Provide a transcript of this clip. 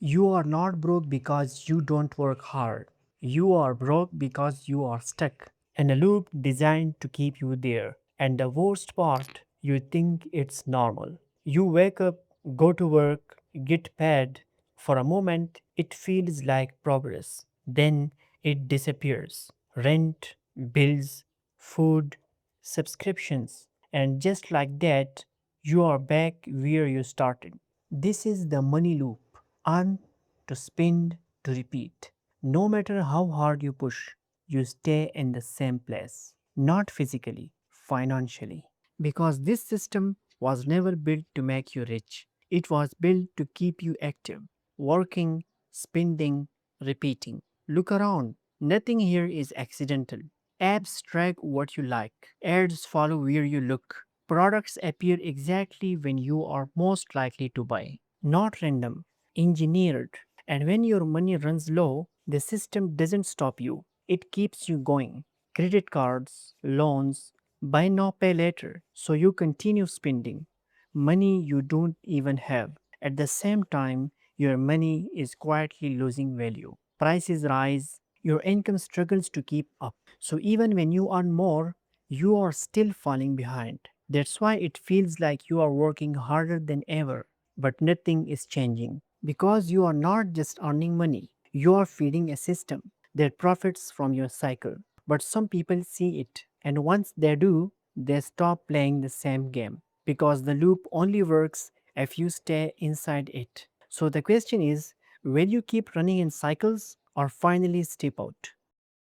You are not broke because you don't work hard. You are broke because you are stuck in a loop designed to keep you there. And the worst part, you think it's normal. You wake up, go to work, get paid. For a moment, it feels like progress. Then it disappears. Rent, bills, food, subscriptions. And just like that, you are back where you started. This is the money loop. Earn to spend to repeat. No matter how hard you push, you stay in the same place. Not physically, financially. Because this system was never built to make you rich. It was built to keep you active, working, spending, repeating. Look around. Nothing here is accidental. Apps track what you like. Ads follow where you look. Products appear exactly when you are most likely to buy. Not random, engineered. And when your money runs low, the system doesn't stop you, it keeps you going. Credit cards, loans, buy now, pay later. So you continue spending money you don't even have. At the same time, your money is quietly losing value. Prices rise, your income struggles to keep up. So even when you earn more, you are still falling behind. That's why it feels like you are working harder than ever, but nothing is changing. Because you are not just earning money, you are feeding a system that profits from your cycle. But some people see it, and once they do, they stop playing the same game because the loop only works if you stay inside it. So the question is, will you keep running in cycles or finally step out?